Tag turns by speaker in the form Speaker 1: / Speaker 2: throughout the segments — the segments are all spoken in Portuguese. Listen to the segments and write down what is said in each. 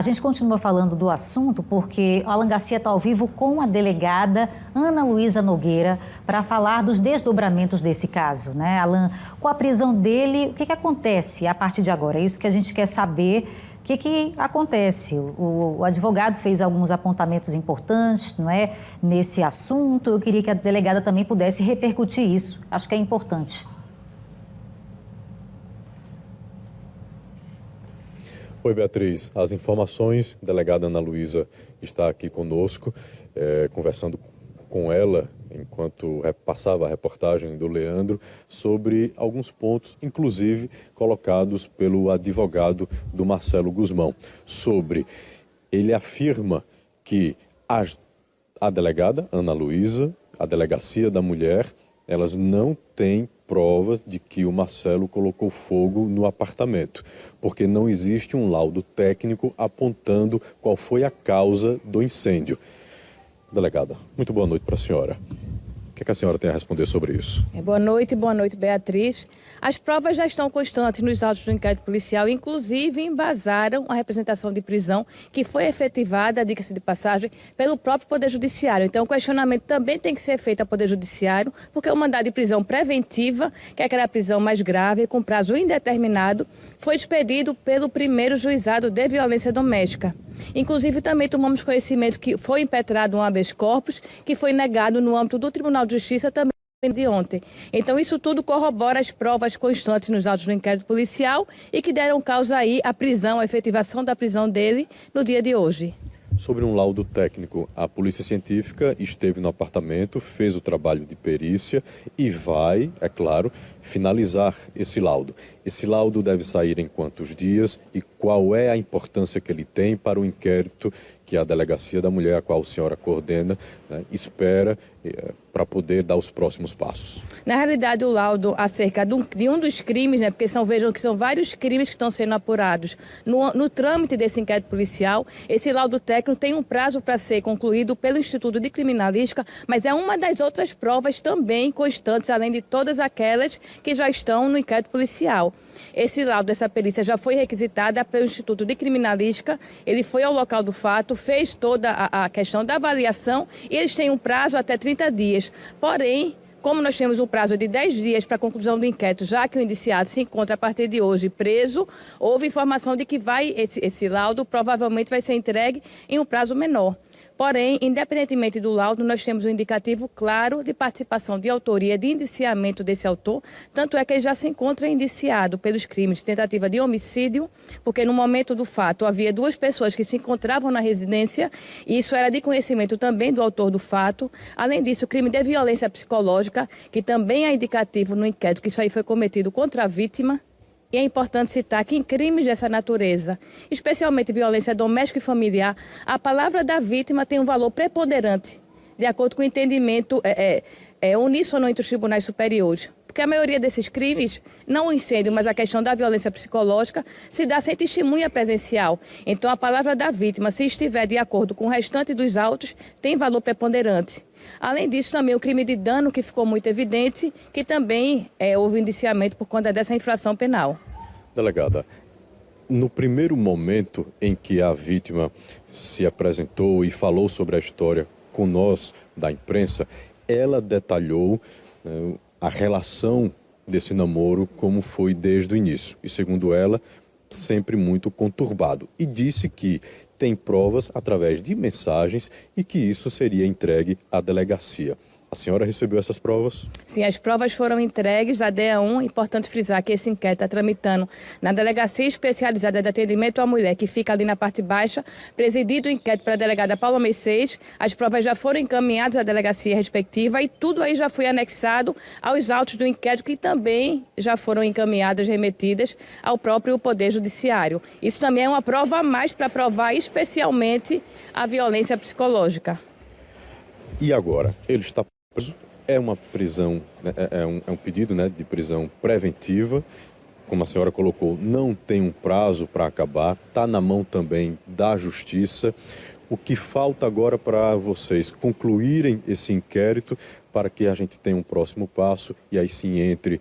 Speaker 1: A gente continua falando do assunto porque o Alan Garcia está ao vivo com a delegada Ana Luísa Nogueira para falar dos desdobramentos desse caso, né, Alan? Com a prisão dele, o que acontece a partir de agora? É isso que a gente quer saber. O que acontece? O advogado fez alguns apontamentos importantes, não é, nesse assunto. Eu queria que a delegada também pudesse repercutir isso. Acho que é importante.
Speaker 2: Oi, Beatriz. As informações, a delegada Ana Luísa está aqui conosco, conversando com ela, enquanto passava a reportagem do Leandro, sobre alguns pontos, inclusive colocados pelo advogado do Marcelo Guzmão. Ele afirma que a delegada Ana Luísa, a Delegacia da Mulher, elas não têm provas de que o Marcelo colocou fogo no apartamento, porque não existe um laudo técnico apontando qual foi a causa do incêndio. Delegada, muito boa noite para a senhora. O que a senhora tem a responder sobre isso?
Speaker 3: Boa noite, Beatriz. As provas já estão constantes nos autos do inquérito policial, inclusive embasaram a representação de prisão que foi efetivada, diga-se de passagem, pelo próprio Poder Judiciário. Então o questionamento também tem que ser feito ao Poder Judiciário, porque o mandado de prisão preventiva, que é aquela prisão mais grave, com prazo indeterminado, foi expedido pelo primeiro juizado de violência doméstica. Inclusive também tomamos conhecimento que foi impetrado um habeas corpus, que foi negado no âmbito do Tribunal de Justiça também de ontem. Então isso tudo corrobora as provas constantes nos autos do inquérito policial e que deram causa aí à prisão, à efetivação da prisão dele no dia de hoje.
Speaker 2: Sobre um laudo técnico, a Polícia Científica esteve no apartamento, fez o trabalho de perícia e vai, é claro, finalizar esse laudo. Esse laudo deve sair em quantos dias e qual é a importância que ele tem para o inquérito que a Delegacia da Mulher, a qual a senhora coordena, né, espera para poder dar os próximos passos?
Speaker 3: Na realidade, o laudo acerca de um dos crimes, né, porque vejam que são vários crimes que estão sendo apurados no trâmite desse inquérito policial, esse laudo técnico tem um prazo para ser concluído pelo Instituto de Criminalística, mas é uma das outras provas também constantes, além de todas aquelas que já estão no inquérito policial. Esse laudo, essa perícia já foi requisitada pelo Instituto de Criminalística, ele foi ao local do fato, fez toda a questão da avaliação e eles têm um prazo até 30 dias. Porém, como nós temos um prazo de 10 dias para a conclusão do inquérito, já que o indiciado se encontra a partir de hoje preso, houve informação de que esse laudo provavelmente vai ser entregue em um prazo menor. Porém, independentemente do laudo, nós temos um indicativo claro de participação de autoria, de indiciamento desse autor, tanto é que ele já se encontra indiciado pelos crimes de tentativa de homicídio, porque no momento do fato havia duas pessoas que se encontravam na residência e isso era de conhecimento também do autor do fato. Além disso, o crime de violência psicológica, que também é indicativo no inquérito que isso aí foi cometido contra a vítima. E é importante citar que em crimes dessa natureza, especialmente violência doméstica e familiar, a palavra da vítima tem um valor preponderante, de acordo com o entendimento uníssono entre os tribunais superiores. Porque a maioria desses crimes, não o incêndio, mas a questão da violência psicológica, se dá sem testemunha presencial. Então, a palavra da vítima, se estiver de acordo com o restante dos autos, tem valor preponderante. Além disso, também o crime de dano, que ficou muito evidente, que também houve indiciamento por conta dessa infração penal.
Speaker 2: Delegada, no primeiro momento em que a vítima se apresentou e falou sobre a história com nós, da imprensa, ela detalhou a relação desse namoro como foi desde o início. E segundo ela, sempre muito conturbado. E disse que tem provas através de mensagens e que isso seria entregue à delegacia. A senhora recebeu essas provas?
Speaker 3: Sim, as provas foram entregues à DEA1. Importante frisar que esse inquérito está tramitando na Delegacia Especializada de Atendimento à Mulher, que fica ali na parte baixa, presidido o inquérito para a delegada Paula Mercedes. As provas já foram encaminhadas à delegacia respectiva e tudo aí já foi anexado aos autos do inquérito, que também já foram encaminhadas, remetidas ao próprio Poder Judiciário. Isso também é uma prova a mais para provar especialmente a violência psicológica.
Speaker 2: E agora? Ele está preso, é uma prisão, é um pedido, né, de prisão preventiva, como a senhora colocou, não tem um prazo para acabar, está na mão também da Justiça. O que falta agora para vocês concluírem esse inquérito para que a gente tenha um próximo passo e aí sim entre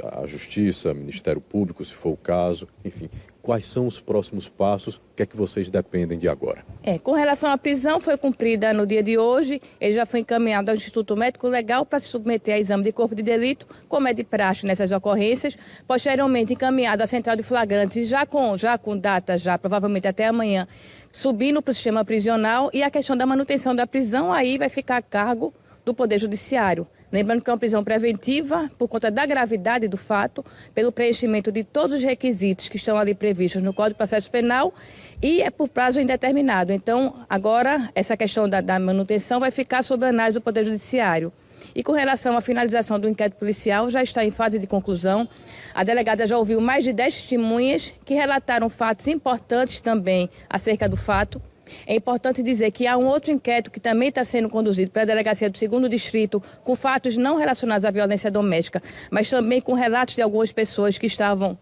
Speaker 2: a Justiça, Ministério Público, se for o caso, enfim. quais são os próximos passos, o que é que vocês dependem de agora?
Speaker 3: Com relação à prisão, foi cumprida no dia de hoje, ele já foi encaminhado ao Instituto Médico Legal para se submeter a exame de corpo de delito, como é de praxe nessas ocorrências, posteriormente encaminhado à Central de Flagrantes, já com data, provavelmente até amanhã, subindo para o sistema prisional, e a questão da manutenção da prisão aí vai ficar a cargo do Poder Judiciário. Lembrando que é uma prisão preventiva por conta da gravidade do fato, pelo preenchimento de todos os requisitos que estão ali previstos no Código de Processo Penal e é por prazo indeterminado. Então, agora, essa questão da manutenção vai ficar sob análise do Poder Judiciário. E com relação à finalização do inquérito policial, já está em fase de conclusão. A delegada já ouviu mais de 10 testemunhas que relataram fatos importantes também acerca do fato. É importante dizer que há um outro inquérito que também está sendo conduzido pela Delegacia do 2º Distrito com fatos não relacionados à violência doméstica, mas também com relatos de algumas pessoas que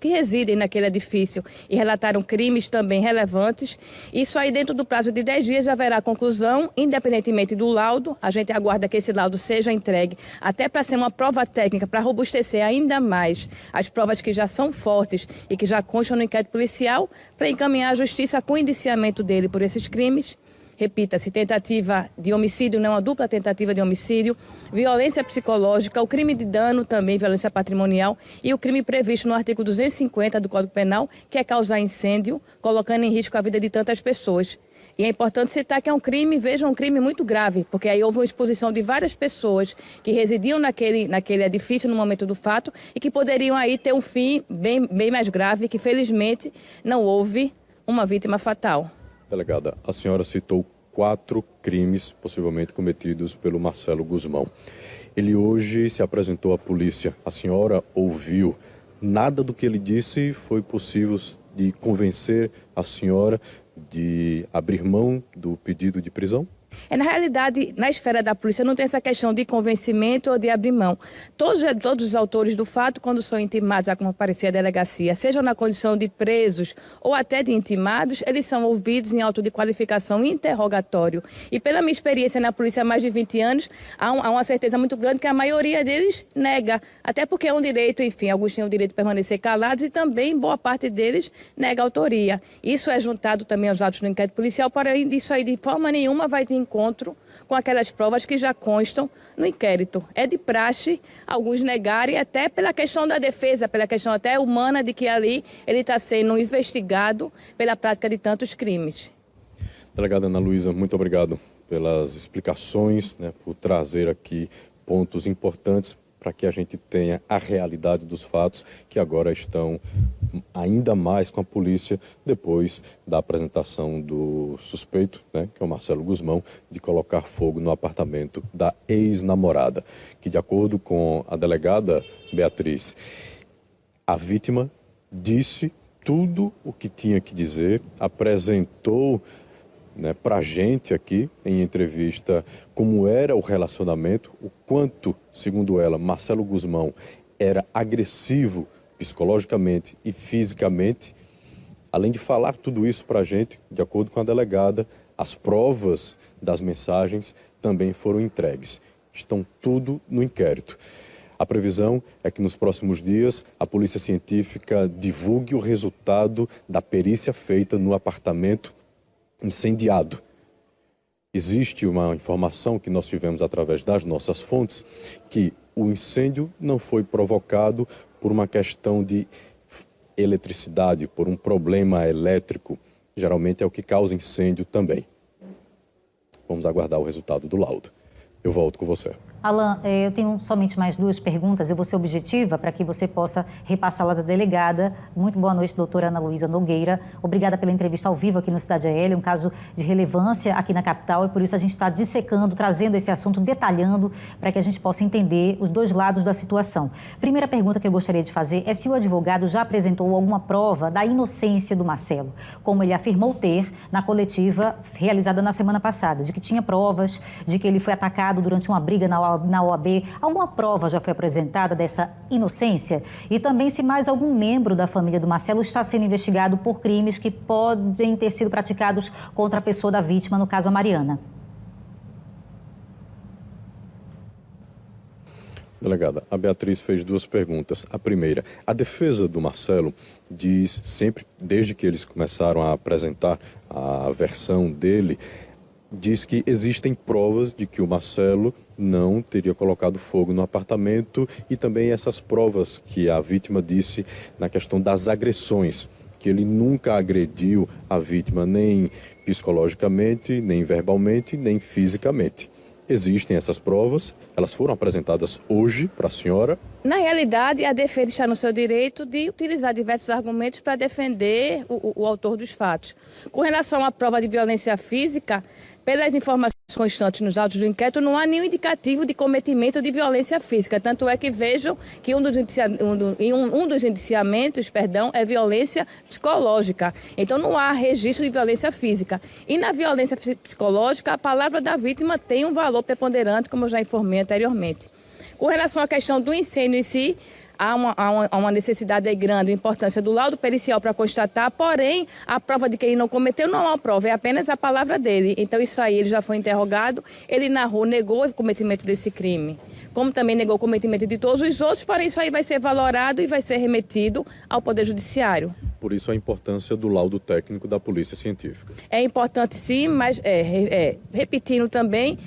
Speaker 3: residem naquele edifício e relataram crimes também relevantes. Isso aí dentro do prazo de 10 dias já haverá conclusão, independentemente do laudo. A gente aguarda que esse laudo seja entregue até para ser uma prova técnica, para robustecer ainda mais as provas que já são fortes e que já constam no inquérito policial, para encaminhar à justiça com o indiciamento dele por esses crimes. Repita-se, tentativa de homicídio, não uma dupla tentativa de homicídio, violência psicológica, o crime de dano também, violência patrimonial e o crime previsto no artigo 250 do Código Penal, que é causar incêndio, colocando em risco a vida de tantas pessoas. E é importante citar que é um crime, vejam, um crime muito grave, porque aí houve uma exposição de várias pessoas que residiam naquele edifício no momento do fato e que poderiam aí ter um fim bem mais grave, que felizmente não houve uma vítima fatal.
Speaker 2: Delegada, a senhora citou 4 crimes possivelmente cometidos pelo Marcelo Guzmão. Ele hoje se apresentou à polícia. A senhora ouviu? Nada do que ele disse foi possível de convencer a senhora de abrir mão do pedido de prisão?
Speaker 3: Na realidade, na esfera da polícia não tem essa questão de convencimento ou de abrir mão. Todos os autores do fato, quando são intimados a comparecer à delegacia, sejam na condição de presos ou até de intimados, eles são ouvidos em auto de qualificação e interrogatório. E pela minha experiência na polícia há mais de 20 anos, há uma certeza muito grande que a maioria deles nega. Até porque é um direito, enfim, alguns têm o direito de permanecer calados e também boa parte deles nega a autoria. Isso é juntado também aos dados do inquérito policial, porém isso aí de forma nenhuma vai ter encontro com aquelas provas que já constam no inquérito. É de praxe alguns negarem, até pela questão da defesa, pela questão até humana de que ali ele está sendo investigado pela prática de tantos crimes.
Speaker 2: Delegada Ana Luísa, muito obrigado pelas explicações, por trazer aqui pontos importantes para que a gente tenha a realidade dos fatos que agora estão ainda mais com a polícia depois da apresentação do suspeito, que é o Marcelo Guzmão, de colocar fogo no apartamento da ex-namorada, que de acordo com a delegada Beatriz, a vítima disse tudo o que tinha que dizer, apresentou para a gente aqui, em entrevista, como era o relacionamento, o quanto, segundo ela, Marcelo Guzmão era agressivo psicologicamente e fisicamente. Além de falar tudo isso para a gente, de acordo com a delegada, as provas das mensagens também foram entregues. Estão tudo no inquérito. A previsão é que nos próximos dias a Polícia Científica divulgue o resultado da perícia feita no apartamento incendiado. Existe uma informação que nós tivemos através das nossas fontes que o incêndio não foi provocado por uma questão de eletricidade, por um problema elétrico. Geralmente é o que causa incêndio também. Vamos aguardar o resultado do laudo. Eu volto com você.
Speaker 1: Alan, eu tenho somente mais 2 perguntas. Eu vou ser objetiva para que você possa repassá-las à delegada. Muito boa noite, doutora Ana Luísa Nogueira. Obrigada pela entrevista ao vivo aqui no Cidade AL. Um caso de relevância aqui na capital e por isso a gente está dissecando, trazendo esse assunto, detalhando para que a gente possa entender os 2 lados da situação. Primeira pergunta que eu gostaria de fazer é se o advogado já apresentou alguma prova da inocência do Marcelo, como ele afirmou ter na coletiva realizada na semana passada, de que tinha provas, de que ele foi atacado durante uma briga na OAB. Alguma prova já foi apresentada dessa inocência? E também se mais algum membro da família do Marcelo está sendo investigado por crimes que podem ter sido praticados contra a pessoa da vítima, no caso a Mariana.
Speaker 2: Delegada, a Beatriz fez duas perguntas. A primeira, a defesa do Marcelo diz sempre, desde que eles começaram a apresentar a versão dele, diz que existem provas de que o Marcelo não teria colocado fogo no apartamento e também essas provas que a vítima disse na questão das agressões, que ele nunca agrediu a vítima nem psicologicamente, nem verbalmente, nem fisicamente. Existem essas provas, elas foram apresentadas hoje para a senhora.
Speaker 3: Na realidade, a defesa está no seu direito de utilizar diversos argumentos para defender o autor dos fatos. Com relação à prova de violência física, pelas informações constantes nos autos do inquérito, não há nenhum indicativo de cometimento de violência física. Tanto é que vejam que um dos indiciamentos é violência psicológica. Então não há registro de violência física. E na violência psicológica, a palavra da vítima tem um valor preponderante, como eu já informei anteriormente. Com relação à questão do incêndio em si, há uma necessidade aí grande, a importância do laudo pericial para constatar, porém, a prova de que ele não cometeu não é uma prova, é apenas a palavra dele. Então, isso aí, ele já foi interrogado, ele negou o cometimento desse crime, como também negou o cometimento de todos os outros, porém, isso aí vai ser valorado e vai ser remetido ao Poder Judiciário.
Speaker 2: Por isso a importância do laudo técnico da Polícia Científica.
Speaker 3: É importante sim, mas repetindo também,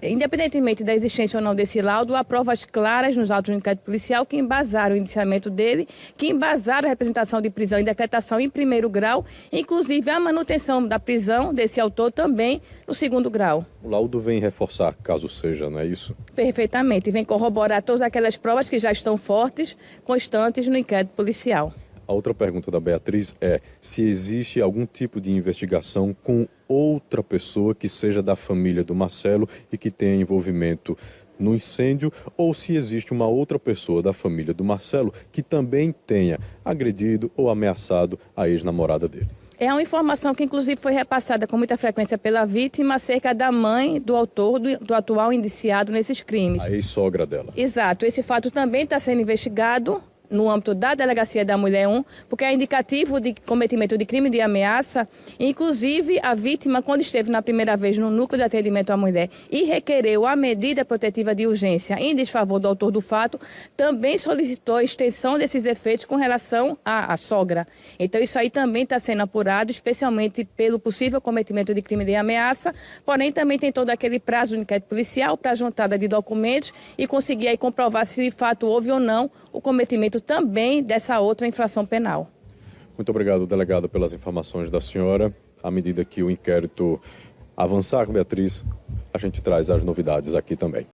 Speaker 3: independentemente da existência ou não desse laudo, há provas claras nos autos do inquérito policial que embasaram o indiciamento dele, que embasaram a representação de prisão e decretação em primeiro grau, inclusive a manutenção da prisão desse autor também no segundo grau.
Speaker 2: O laudo vem reforçar, caso seja, não é isso?
Speaker 3: Perfeitamente, vem corroborar todas aquelas provas que já estão fortes, constantes no inquérito policial.
Speaker 2: A outra pergunta da Beatriz é se existe algum tipo de investigação com outra pessoa que seja da família do Marcelo e que tenha envolvimento no incêndio, ou se existe uma outra pessoa da família do Marcelo que também tenha agredido ou ameaçado a ex-namorada dele.
Speaker 3: É uma informação que, inclusive, foi repassada com muita frequência pela vítima acerca da mãe do autor, do atual indiciado nesses crimes.
Speaker 2: A ex-sogra dela.
Speaker 3: Exato. Esse fato também está sendo investigado no âmbito da Delegacia da Mulher 1, porque é indicativo de cometimento de crime de ameaça. Inclusive, a vítima, quando esteve na primeira vez no núcleo de atendimento à mulher e requereu a medida protetiva de urgência em desfavor do autor do fato, também solicitou a extensão desses efeitos com relação à sogra. Então, isso aí também está sendo apurado, especialmente pelo possível cometimento de crime de ameaça, porém também tem todo aquele prazo do inquérito policial para juntada de documentos e conseguir aí comprovar se de fato houve ou não o cometimento também dessa outra infração penal.
Speaker 2: Muito obrigado, delegado, pelas informações da senhora. À medida que o inquérito avançar, Beatriz, a gente traz as novidades aqui também.